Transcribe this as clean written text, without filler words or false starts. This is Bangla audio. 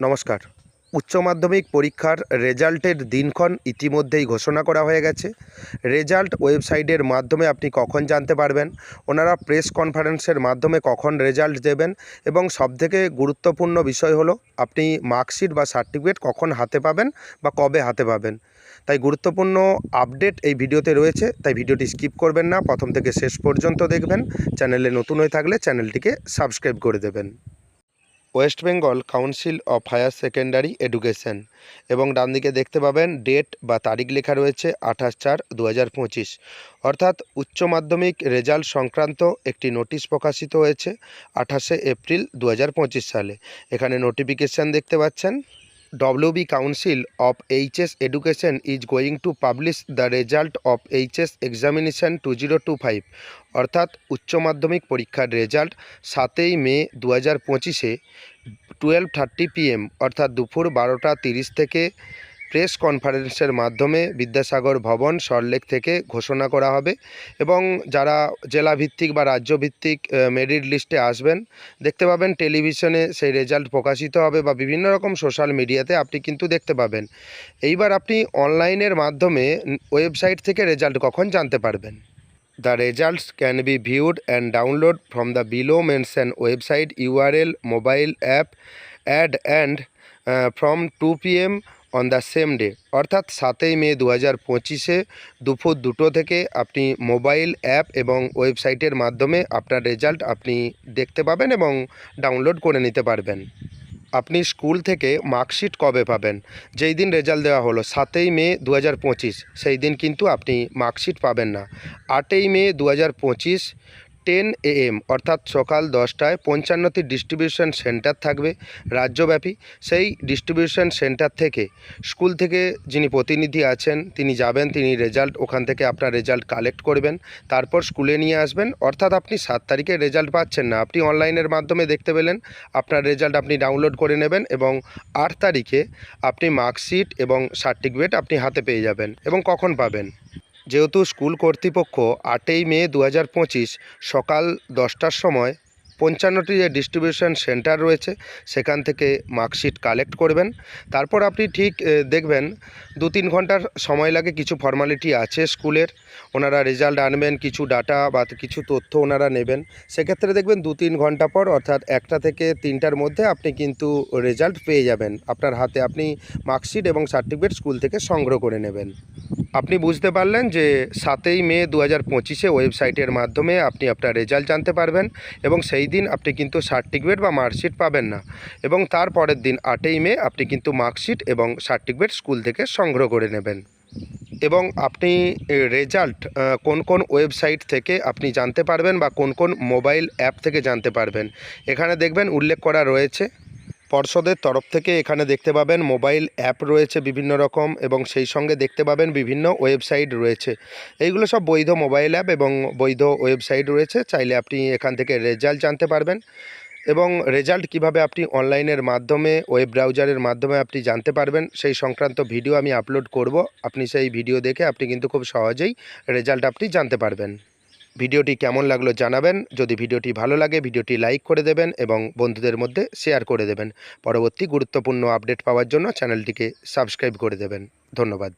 নমস্কার। উচ্চ মাধ্যমিক পরীক্ষার রেজাল্টের দিনক্ষণ ইতিমধ্যেই ঘোষণা করা হয়ে গেছে। রেজাল্ট ওয়েবসাইটের মাধ্যমে আপনি কখন জানতে পারবেন, ওনারা প্রেস কনফারেন্সের মাধ্যমে কখন রেজাল্ট দেবেন এবং সবথেকে গুরুত্বপূর্ণ বিষয় হলো আপনি মার্কশিট বা সার্টিফিকেট কখন হাতে পাবেন বা কবে হাতে পাবেন। তাই গুরুত্বপূর্ণ আপডেট এই ভিডিওতে রয়েছে, তাই ভিডিওটি স্কিপ করবেন না, প্রথম থেকে শেষ পর্যন্ত দেখবেন। চ্যানেলে নতুন হয়ে থাকলে চ্যানেলটিকে সাবস্ক্রাইব করে দেবেন। West Bengal council of higher secondary education এবং ডান দিকে দেখতে পাবেন ডেট বা তারিখ লেখা রয়েছে 28/4/2025, অর্থাৎ উচ্চ মাধ্যমিক রেজাল্ট সংক্রান্ত একটি নোটিশ প্রকাশিত হয়েছে 28শে এপ্রিল 2025 সালে। এখানে নোটিফিকেশান দেখতে পাচ্ছেন। WB Council of HS Education is going to publish the result of HS examination 2025, অর্থাৎ উচ্চ মাধ্যমিক পরীক্ষার রেজাল্ট 7 মে 2025-এ 12:30 PM অর্থাৎ দুপুর 12:30 থেকে প্রেস কনফারেন্সের মাধ্যমে বিদ্যাসাগর ভবন সল্টলেক থেকে ঘোষণা করা হবে। এবং যারা জেলাভিত্তিক বা রাজ্যভিত্তিক মেরিট লিস্টে আসবেন, দেখতে পাবেন টেলিভিশনে সেই রেজাল্ট প্রকাশিত হবে বা বিভিন্ন রকম সোশ্যাল মিডিয়াতে আপনি কিন্তু দেখতে পাবেন। এইবার আপনি অনলাইনের মাধ্যমে ওয়েবসাইট থেকে রেজাল্ট কখন জানতে পারবেন। The results can be viewed and download from the below mentioned website URL, mobile app, and from 2 PM on the same day, অর্থাৎ 7 মে 2025-এ দুপুর 2টো থেকে আপনি মোবাইল অ্যাপ এবং ওয়েবসাইটের মাধ্যমে আপনার রেজাল্ট আপনি দেখতে পাবেন এবং ডাউনলোড করে নিতে পারবেন। আপনি স্কুল থেকে মার্কশিট কবে পাবেন? যেই দিন রেজাল্ট দেওয়া হলো 7মে 2025, সেই দিন কিন্তু আপনি মার্কশিট পাবেন না। 8মে 2025 10 AM অর্থাৎ সকাল 10টায় 55টি ডিস্ট্রিবিউশন সেন্টার থাকবে রাজ্যব্যাপী। সেই ডিস্ট্রিবিউশন সেন্টার থেকে স্কুল থেকে যিনি প্রতিনিধি আছেন তিনি যাবেন, তিনি রেজাল্ট ওখান থেকে আপনার রেজাল্ট কালেক্ট করবেন, তারপর স্কুলে নিয়ে আসবেন। অর্থাৎ আপনি 7 তারিখে রেজাল্ট পাচ্ছেন না, আপনি অনলাইনের মাধ্যমে দেখতে পেলেন, আপনার রেজাল্ট আপনি ডাউনলোড করে নেবেন এবং 8 তারিখে আপনি মার্কশিট এবং সার্টিফিকেট আপনি হাতে পেয়ে যাবেন। এবং কখন পাবেন? যেহেতু স্কুল কর্তৃপক্ষ 8মে 2025 সকাল 10টার সময় 55টি যে ডিস্ট্রিবিউশন সেন্টার রয়েছে সেখান থেকে মার্কশিট কালেক্ট করবেন, তারপর আপনি ঠিক দেখবেন 2-3 ঘন্টার সময় লাগে, কিছু ফর্মালিটি আছে স্কুলের, ওনারা রেজাল্ট আনবেন, কিছু ডাটা বা কিছু তথ্য ওনারা নেবেন। সেক্ষেত্রে দেখবেন 2-3 ঘন্টা পর অর্থাৎ 1টা থেকে 3টার মধ্যে আপনি কিন্তু রেজাল্ট পেয়ে যাবেন আপনার হাতে। আপনি মার্কশিট এবং সার্টিফিকেট স্কুল থেকে সংগ্রহ করে নেবেন। আপনি বুঝতে পারলেন যে 7মে 2025-এ ওয়েবসাইটের মাধ্যমে আপনি আপনার রেজাল্ট জানতে পারবেন এবং সেই দিন আপনি কিন্তু সার্টিফিকেট বা মার্কশিট পাবেন না, এবং তার পরের দিন 8মে আপনি কিন্তু মার্কশিট এবং সার্টিফিকেট স্কুল থেকে সংগ্রহ করে নেবেন। এবং আপনি রেজাল্ট কোন কোন ওয়েবসাইট থেকে আপনি জানতে পারবেন বা কোন কোন মোবাইল অ্যাপ থেকে জানতে পারবেন, এখানে দেখবেন উল্লেখ করা রয়েছে। পর্ষদের তরফ থেকে এখানে দেখতে পাবেন মোবাইল অ্যাপ রয়েছে বিভিন্ন রকম, এবং সেই সঙ্গে দেখতে পাবেন বিভিন্ন ওয়েবসাইট রয়েছে। এইগুলো সব বৈধ মোবাইল অ্যাপ এবং বৈধ ওয়েবসাইট রয়েছে, চাইলে আপনি এখান থেকে রেজাল্ট জানতে পারবেন। এবং রেজাল্ট কিভাবে আপনি অনলাইনের মাধ্যমে ওয়েব ব্রাউজারের মাধ্যমে আপনি জানতে পারবেন সেই সংক্রান্ত ভিডিও আমি আপলোড করব। আপনি সেই ভিডিও দেখে আপনি কিন্তু খুব সহজেই রেজাল্ট আপনি জানতে পারবেন। ভিডিওটি কেমন লাগলো জানাবেন। যদি ভিডিওটি ভালো লাগে ভিডিওটি লাইক করে দেবেন এবং বন্ধুদের মধ্যে শেয়ার করে দেবেন। পরবর্তী গুরুত্বপূর্ণ আপডেট পাওয়ার জন্য চ্যানেলটিকে সাবস্ক্রাইব করে দেবেন। ধন্যবাদ।